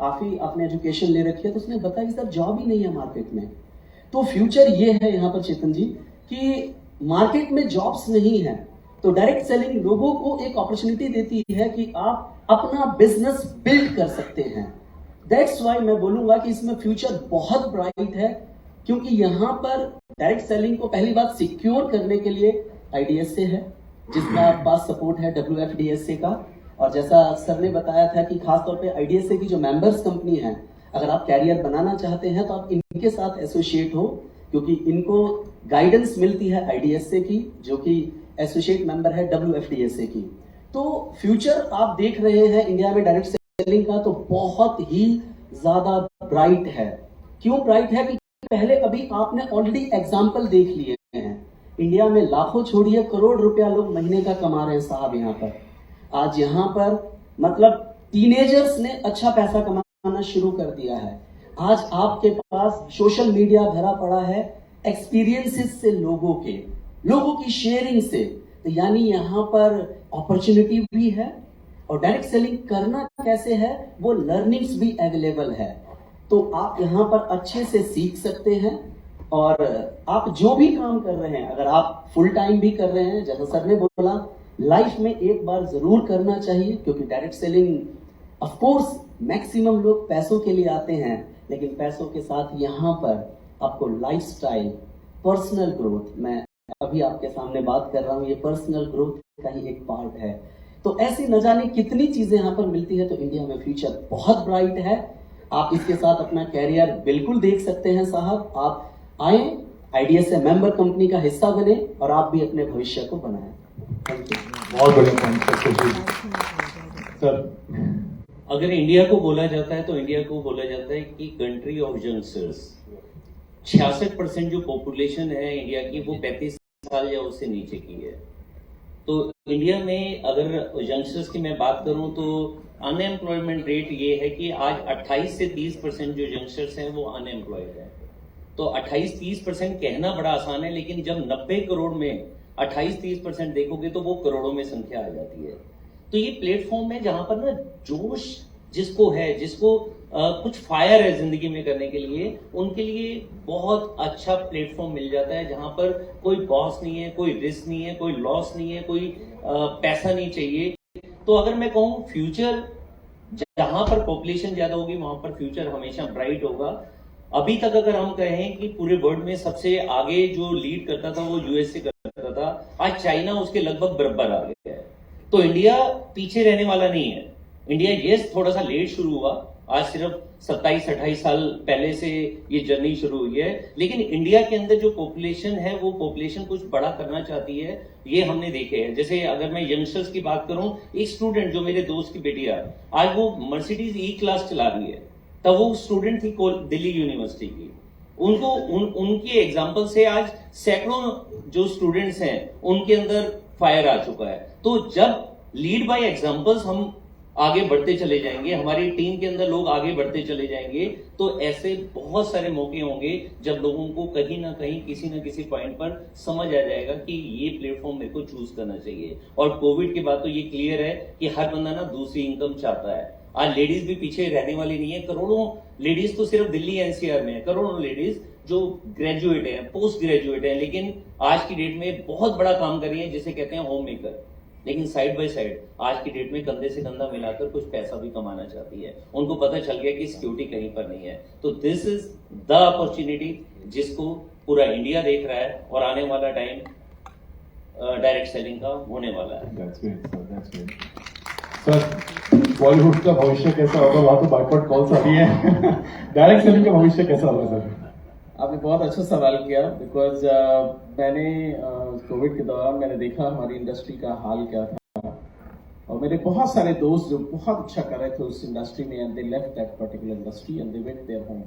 S5: आपने एजुकेशन ले रखी है। तो उसने बताया कि सर जॉब ही नहीं है मार्केट में। तो फ्यूचर ये है यहाँ पर चेतन जी कि मार्केट में जॉब्स नहीं है, तो डायरेक्ट सेलिंग लोगों को एक अपॉर्चुनिटी देती है कि आप अपना बिजनेस बिल्ड कर सकते हैं। दैट्स वाई मैं बोलूंगा कि इसमें फ्यूचर बहुत ब्राइट है, क्योंकि यहाँ पर डायरेक्ट सेलिंग को पहली बात सिक्योर करने के लिए IDSA है, जिसका पास सपोर्ट है WFDSA का। और जैसा सर ने बताया था कि खासतौर पे IDSA की जो मेंबर्स कंपनी है, अगर आप कैरियर बनाना चाहते हैं तो आप इनके साथ एसोसिएट हो, क्योंकि इनको गाइडेंस मिलती है IDSA की, जो कि एसोसिएट मेंबर है WFDSA की। तो फ्यूचर आप देख रहे हैं इंडिया में डायरेक्ट सेलिंग का तो बहुत ही ज्यादा ब्राइट है। क्यों ब्राइट है कि पहले अभी आपने ऑलरेडी एग्जाम्पल देख लिए हैं, इंडिया में लाखों छोड़िए करोड़ रुपया लोग महीने का कमा रहे हैं साहब यहाँ पर। आज यहाँ पर मतलब टीनेजर्स ने अच्छा पैसा कमाना शुरू कर दिया है। आज आपके पास सोशल मीडिया भरा पड़ा है एक्सपीरियंसेस से, लोगों की शेयरिंग से। तो यानी यहाँ पर अपॉर्चुनिटी भी है, और डायरेक्ट सेलिंग करना कैसे है वो लर्निंग्स भी अवेलेबल है। तो आप यहाँ पर अच्छे से सीख सकते हैं, और आप जो भी काम कर रहे हैं, अगर आप फुल टाइम भी कर रहे हैं, जैसा सर ने बोला, लाइफ में एक बार जरूर करना चाहिए, क्योंकि direct selling of course maximum लोग पैसों के लिए आते हैं, लेकिन पैसों के साथ यहाँ पर आपको लाइफस्टाइल, पर्सनल ग्रोथ, मैं अभी आपके सामने बात कर रहा हूँ, ये पर्सनल ग्रोथ का ही एक पार्ट है। तो ऐसी न जाने कितनी चीजें यहाँ पर मिलती है। तो इंडिया में फ्यूचर बहुत ब्राइट है, आप इसके साथ अपना कैरियर बिल्कुल देख सकते हैं साहब। आप आए, IDSA मेंबर कंपनी का हिस्सा बने, और आप भी अपने भविष्य को बनाएं। Thank you.
S1: बहुत बढ़िया पॉइंट सर।
S2: अगर इंडिया को बोला जाता है तो इंडिया को बोला जाता है कि कंट्री ऑफ यंगस्टर्स। 66% जो पॉपुलेशन है इंडिया की वो 35 साल या उससे नीचे की है। तो इंडिया में अगर यंगस्टर्स की मैं बात करूं तो अनएम्प्लॉयमेंट रेट ये है कि आज 28 से 30% जो यंगस्टर्स हैं वो अनएम्प्लॉयड हैं। तो 28-30% कहना बड़ा आसान है, लेकिन जब 90 करोड़ में 28-30% देखोगे तो वो करोड़ों में संख्या आ जाती है। तो ये प्लेटफॉर्म है जहां पर ना जोश जिसको है, जिसको कुछ फायर है जिंदगी में करने के लिए, उनके लिए बहुत अच्छा प्लेटफॉर्म मिल जाता है, जहां पर कोई बॉस नहीं है, कोई रिस्क नहीं है, कोई लॉस नहीं है, कोई पैसा नहीं चाहिए। तो अगर मैं कहूँ फ्यूचर, जहां पर पॉपुलेशन ज्यादा होगी वहां पर फ्यूचर हमेशा ब्राइट होगा। अभी तक अगर हम कहें कि पूरे वर्ल्ड में सबसे आगे जो लीड करता था वो USA करता था, आज चाइना उसके लगभग बराबर आ गया है। तो इंडिया पीछे रहने वाला नहीं है। इंडिया यस थोड़ा सा लेट शुरू हुआ, आज सिर्फ 27-28 साल पहले से ये जर्नी शुरू हुई है, लेकिन इंडिया के अंदर जो पॉपुलेशन है वो पॉपुलेशन कुछ बड़ा करना चाहती है, ये हमने देखे हैं। जैसे अगर मैं यंगस्टर्स की बात करूं, एक स्टूडेंट जो मेरे दोस्त की बेटी है, आज वो मर्सिडीज E-क्लास चला रही है, तब वो स्टूडेंट थी दिल्ली यूनिवर्सिटी की। उनको उनकी एग्जाम्पल से आज सैकड़ों जो स्टूडेंट्स हैं उनके अंदर फायर आ चुका है। तो जब लीड बाय एग्जाम्पल्स हम आगे बढ़ते चले जाएंगे, हमारी टीम के अंदर लोग आगे बढ़ते चले जाएंगे, तो ऐसे बहुत सारे मौके होंगे जब लोगों को कहीं ना कहीं किसी न किसी पॉइंट पर समझ आ जाएगा कि ये प्लेटफॉर्म मेरे को चूज करना चाहिए। और कोविड के बाद तो ये क्लियर है कि हर बंदा ना दूसरी इनकम चाहता है। आज लेडीज भी पीछे रहने वाली नहीं है। करोड़ों लेडीज तो सिर्फ दिल्ली NCR में है, करोड़ों लेडीज जो ग्रेजुएट है, पोस्ट ग्रेजुएट है, लेकिन आज की डेट में बहुत बड़ा काम कर रही है, जिसे कहते हैं होम मेकर। लेकिन साइड बाय साइड आज की डेट में कंधे से कंधा मिलाकर कुछ पैसा भी कमाना चाहती है। उनको पता चल गया कि सिक्योरिटी कहीं पर नहीं है। तो दिस इज द अपॉर्चुनिटी जिसको पूरा इंडिया देख रहा है, और आने वाला टाइम डायरेक्ट सेलिंग का होने वाला है।
S1: सर, बॉलीवुड का भविष्य कैसा होगा? वहां तो बैकवर्ड कॉल्स आ रही है। डायरेक्ट सेलिंग का भविष्य कैसा होगा सर?
S3: आपने बहुत अच्छा सवाल किया, बिकॉज मैंने कोविड के दौरान मैंने देखा हमारी इंडस्ट्री का हाल क्या था, और मेरे बहुत सारे दोस्त जो बहुत अच्छा कर रहे थे उस इंडस्ट्री में, and they left that particular industry and they went their home,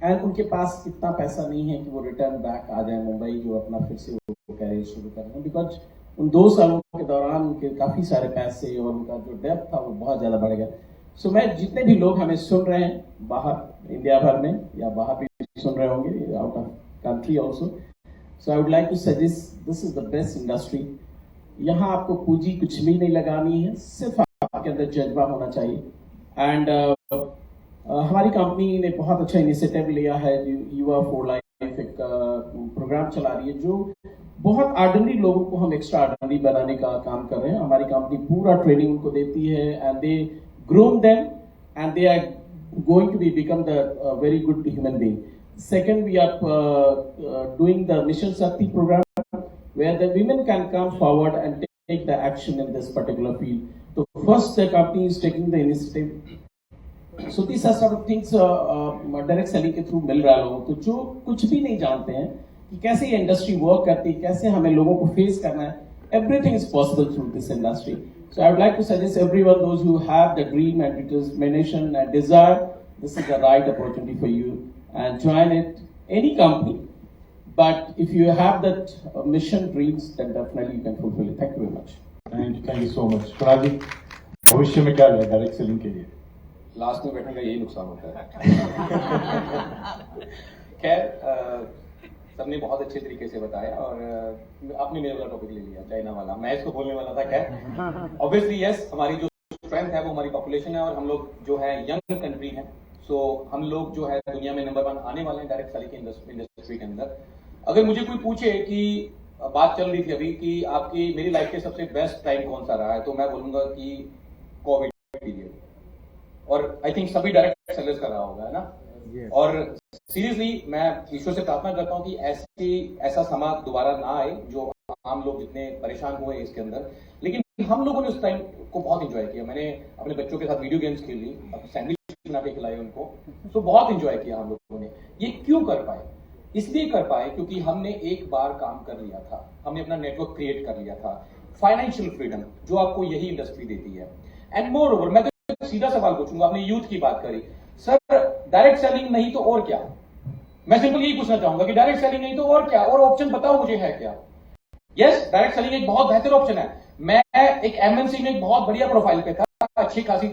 S3: and उनके पास इतना पैसा नहीं है कि वो रिटर्न बैक आ जाए मुंबई, जो अपना फिर से कैरियर शुरू कर रहे हैं। बिकॉज उन 2 सालों के दौरान उनके काफी सारे पैसे और उनका जो डेप्थ था वो बहुत ज्यादा बढ़ गया। सो मैं जितने भी लोग हमें सुन रहे हैं बाहर इंडिया भर में या बाहर भी सुन रहे होंगे, out of country also, so I would like to suggest this is the best industry यहाँ आपको पूंजी कुछ भी नहीं लगानी है, सिर्फ आपके अंदर जज्बा होना चाहिए। एंड हमारी कंपनी ने बहुत अच्छा इनिशिएटिव लिया है, युवा फॉर लाइफ एक प्रोग्राम चला रही है, जो बहुत ऑर्डिनरी लोगों को हम एक्स्ट्रा ऑर्डिनरी बनाने का काम कर रहे हैं। हमारी कंपनी पूरा ट्रेनिंग उनको देती है, and they groom them and they are going to become the very good human being. Second, we are doing the Mission Shakti program, where the women can come forward and take the action in this particular field. So first, the company is taking the initiative. So these are sort of things direct selling के through मिल रहा है लोगों को, जो कुछ भी नहीं जानते हैं कि कैसे ये इंडस्ट्री वर्क करती है, कैसे हमें लोगों को फेस करना है. Everything is possible through this industry. So I would like to suggest everyone, those who have the dream and determination and desire, this is the right opportunity for you, and join it, any company. But if you have that mission dreams, then definitely you can fulfill it. Thank you very much.
S1: Thank you so much. Kunal जी, भविष्य में क्या है direct selling के लिए?
S6: Last में बैठने का यही नुकसान होता है। खैर, सबने बहुत अच्छे तरीके से बताया, और आपने मेरे वाला टॉपिक ले लिया, चाइना वाला। मैं इसको बोलने वाला था। खैर, ऑब्वियसली यस, हमारी जो स्ट्रेंथ है वो हमारी पॉपुलेशन है, और हम लोग जो है यंग कंट्री है, सो हम लोग जो है दुनिया में नंबर 1 आने वाले हैं डायरेक्ट सेलिंग की इंडस्ट्री के अंदर। अगर मुझे कोई पूछे कि बात चल रही थी अभी कि आपकी मेरी लाइफ के सबसे बेस्ट टाइम कौन सा रहा है, तो मैं बोलूंगा कि कोविड पीरियड, और आई थिंक सभी डायरेक्ट सेलर्स का रहा होगा, है ना। और सीरियसली मैं ईश्वर से प्रार्थना करता हूं कि ऐसा समा दोबारा ना आए जो आम लोग जितने परेशान हुए इसके अंदर। लेकिन हम लोगों ने उस टाइम को बहुत एंजॉय किया। मैंने अपने बच्चों के साथ वीडियो गेम्स खेल ली, सैंडविच बना के खिलाई उनको, तो बहुत एंजॉय किया हम लोगों ने। ये क्यों कर पाए? इसलिए कर पाए क्योंकि हमने एक बार काम कर लिया था, हमने अपना नेटवर्क क्रिएट कर लिया था। फाइनेंशियल फ्रीडम जो आपको यही इंडस्ट्री देती है। एंड मोर ओवर, मैं तो सीधा सवाल पूछूंगा, आपने यूथ की बात करी, सर डायरेक्ट सेलिंग नहीं तो और क्या? मैं सिंपल यही पूछना चाहूंगा कि डायरेक्ट सेलिंग नहीं तो और क्या, और ऑप्शन बताओ मुझे है क्या? यस, डायरेक्ट सेलिंग एक बहुत बेहतर ऑप्शन है। मैं एक एमएनसी में एक बहुत बढ़िया प्रोफाइल पे था, अच्छी खासी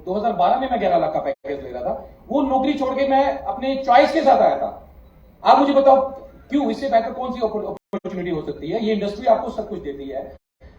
S6: 2012 में मैं 11 लाख का पैकेज ले रहा था। वो नौकरी छोड़ के मैं अपने चॉइस के साथ आया था। आप मुझे बताओ क्यों? इससे बेहतर कौन सी अपॉर्चुनिटी हो सकती है? ये इंडस्ट्री आपको सब कुछ देती है।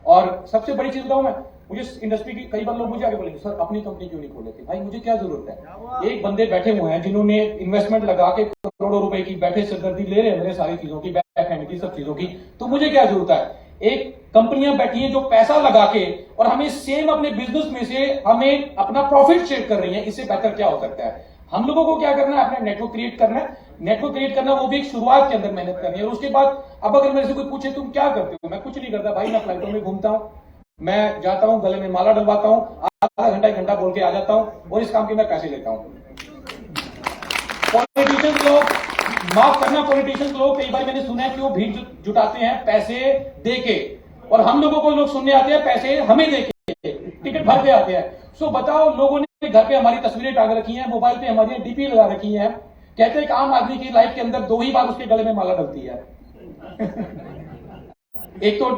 S6: और सबसे बड़ी चीज बताऊं मैं, मुझे इंडस्ट्री की कई बार लोग मुझे आगे बोलेंगे, सर अपनी कंपनी क्यों नहीं खोल लेते? भाई मुझे क्या जरूरत है? एक बंदे बैठे हुए हैं जिन्होंने इन्वेस्टमेंट लगा के करोड़ों रुपए की बैठे सिरदर्दी ले रहे हैं मेरे सारी चीजों की, बैक एंड की, सब चीजों की, तो मुझे क्या जरूरत है? एक कंपनियां बैठी हैं जो पैसा लगा के और हमें सेम अपने बिजनेस में से हमें अपना प्रॉफिट शेयर कर रही है। इससे बेहतर क्या हो सकता है? हम लोगों को क्या करना है? अपना नेटवर्क क्रिएट करना है। नेटवर्क क्रिएट करना, वो भी एक शुरुआत के अंदर मेहनत करनी है। और उसके बाद अब अगर मेरे से कोई पूछे तुम क्या करते हो, मैं कुछ नहीं करता भाई, मैं फ्लाइटों में घूमता हूं, मैं जाता हूं, गले में माला डलवाता हूं, आधा घंटा 1 घंटा बोल के आ जाता हूं, और इस काम के मैं पैसे लेता हूं। पॉलिटिशियंस लोग, माफ करना, पॉलिटिशियंस लोग कई बार मैंने सुना है कि वो भीड़ जुटाते हैं पैसे देके, और हम लोगों को लोग सुनने आते हैं पैसे हमें देके, टिकट भर के आते हैं। सो बताओ, लोगों ने घर पे हमारी तस्वीरें टांग रखी हैं, मोबाइल पे हमारी डीपी लगा रखी है, कहते हैं कि आम आदमी की लाइफ के अंदर 2 ही बार उसके गले में माला डलती है एक तो,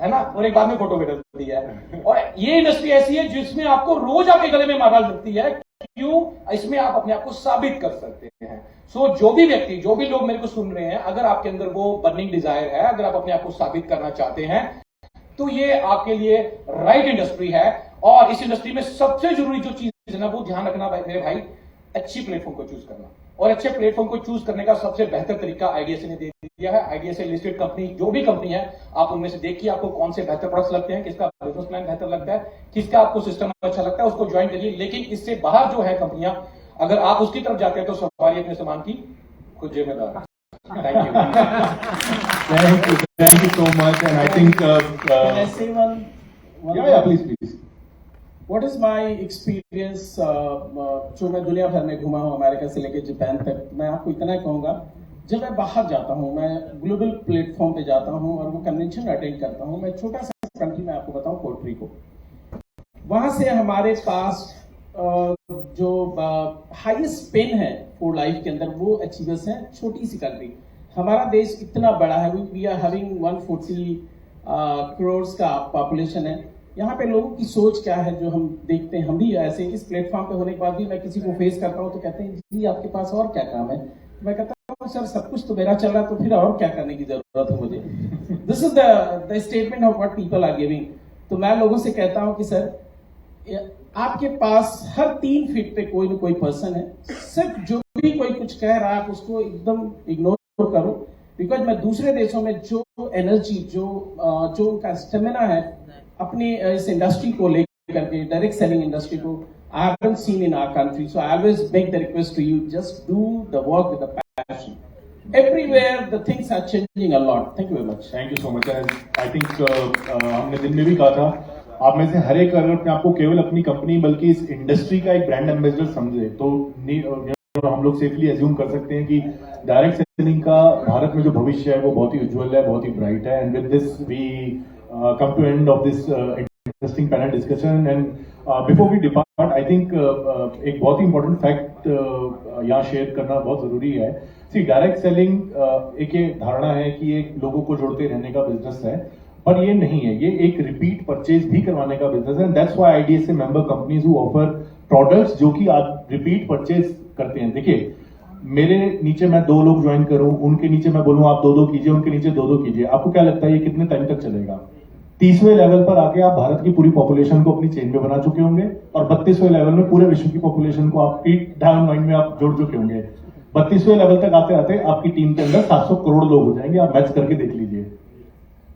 S6: है ना, और एक बाद में फोटो भी डलती है। और ये इंडस्ट्री ऐसी है जिसमें आपको रोज आपके गले में माला डलती है। क्यों? इसमें आप अपने आप को साबित कर सकते हैं। सो जो भी व्यक्ति, जो भी लोग मेरे को सुन रहे हैं, अगर आपके अंदर वो बर्निंग डिजायर है, अगर आप अपने आप को साबित करना चाहते हैं, तो ये आपके लिए राइट इंडस्ट्री है। और इस इंडस्ट्री में सबसे जरूरी जो चीज है ना, वो ध्यान रखना मेरे भाई, अच्छी प्लेटफॉर्म को चूज करना। और अच्छे प्लेटफॉर्म को चूज करने का सबसे बेहतर तरीका आईडीएसए ने दे दिया है। आईडीएसए लिस्टेड कंपनी, जो भी कंपनी है, आप उनमें से देखिए आपको कौन से बेहतर प्रोडक्ट्स लगते हैं, किसका बिजनेस प्लान बेहतर लगता है, किसका आपको सिस्टम अच्छा लगता है, उसको ज्वाइन करिए। लेकिन इससे बाहर जो है कंपनियां, अगर आप उसकी तरफ जाते हैं तो सवारी अपने सामान की खुद जिम्मेदार है। Thank
S1: you so much, and I think
S3: Can I say one
S1: yeah, please.
S3: What is my experience? जो मैं दुनिया भर में घुमा हूँ, अमेरिका से लेकर जापान तक, मैं आपको इतना कहूँगा, जब मैं बाहर जाता हूँ, मैं ग्लोबल प्लेटफॉर्म पे जाता हूँ और वो कन्वेंशन अटेंड करता हूँ। मैं छोटा सा कंट्री में आपको बताऊँ, पोर्टरिको, वहाँ से हमारे पास जो हाईएस्ट पेन है फॉर लाइफ के अंदर, वो अचीवर्स हैं। छोटी सी कंट्री, हमारा देश इतना बड़ा है, वी आर हैविंग 140 करोड़ का पॉपुलेशन है। यहाँ पे लोगों की सोच क्या है जो हम देखते हैं, हम भी ऐसे इस प्लेटफॉर्म पे होने के बाद भी मैं किसी को फेस करता हूँ तो कहते हैं जी आपके पास और क्या काम है? मैं कहता सर सब कुछ तो मेरा चल रहा तो फिर और क्या करने की जरूरत है मुझे. This is the statement of what people are giving. तो मैं लोगों से कहता हूं कि सर आपके पास हर 3 फीट पे कोई ना कोई पर्सन है. सिर्फ जो भी कोई कुछ कह रहा है आप उसको एकदम इग्नोर करो. बिकॉज मैं दूसरे देशों में जो एनर्जी जो उनका स्टेमिना है अपनी इस इंडस्ट्री को लेकर के, डायरेक्ट सेलिंग इंडस्ट्री को, I haven't seen in our country. So I always make the request to you, just do the work with the passion. Everywhere the things are changing a lot. Thank you very much.
S1: Thank you so much. I think हमने दिन में भी कहा था, आप में से हर एक अगर अपने आपको केवल अपनी कंपनी बल्कि इस इंडस्ट्री का एक ब्रांड एम्बेसडर समझे तो हम लोग सेफली एज्यूम कर सकते हैं कि डायरेक्ट सेलिंग का भारत में जो भविष्य है वो बहुत ही उज्जवल है, बहुत ही ब्राइट है. And with this we come to end of this interesting panel discussion. And before we depart I think एक बहुत ही इंपॉर्टेंट फैक्ट यहाँ शेयर करना बहुत जरूरी है. सी डायरेक्ट सेलिंग एक ये धारणा है कि एक लोगों को जोड़ते रहने का बिजनेस है, पर ये नहीं है. ये एक रिपीट परचेज भी करवाने का बिजनेस है. That's why IDSA member companies who offer products जो कि आप रिपीट परचेज करते हैं. देखिए मेरे नीचे मैं 2 लोग ज्वाइन करूं, उनके नीचे मैं बोलूं आप 2-2 कीजिए, उनके नीचे 2-2 कीजिए, आपको क्या लगता है ये कितने टाइम तक चलेगा? 30वें लेवल पर आके आप भारत की पूरी पॉपुलेशन को अपनी चेन में बना चुके होंगे और 32वें लेवल में पूरे विश्व की पॉपुलेशन को आपकी डाउन माइंड में आप जोड़ चुके होंगे. 32वें लेवल तक आते आते आपकी टीम के अंदर 700 करोड़ लोग हो जाएंगे. आप मैच करके देख लीजिए.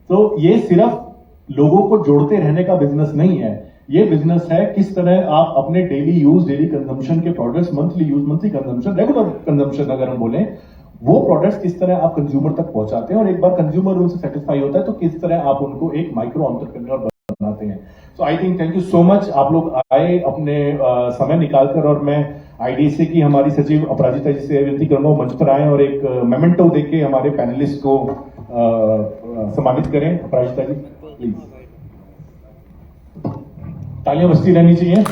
S1: तो ये सिर्फ लोगों को जोड़ते रहने का बिजनेस नहीं है. ये बिजनेस है किस तरह आप अपने डेली यूज, डेली कंजम्पशन के products, monthly use, monthly consumption, regular consumption अगर हम बोलें, वो प्रोडक्ट्स किस तरह आप कंज्यूमर तक पहुंचाते हैं और एक बार कंज्यूमर उनसे सेटिस्फाई होता है तो किस तरह आप उनको एक माइक्रो एंटरप्रेन्योर बनाते हैं. So I think thank you so much. आप लोग आए अपने समय निकालकर, और मैं आईडीएसए की हमारी सचिव अपराजिता जी से विनती करूंगा मंच पर आए और एक मेमेंटो देके हमारे पैनलिस्ट को सम्मानित करें. अपराजिता जी प्लीज. तालियां बजती रहनी चाहिए.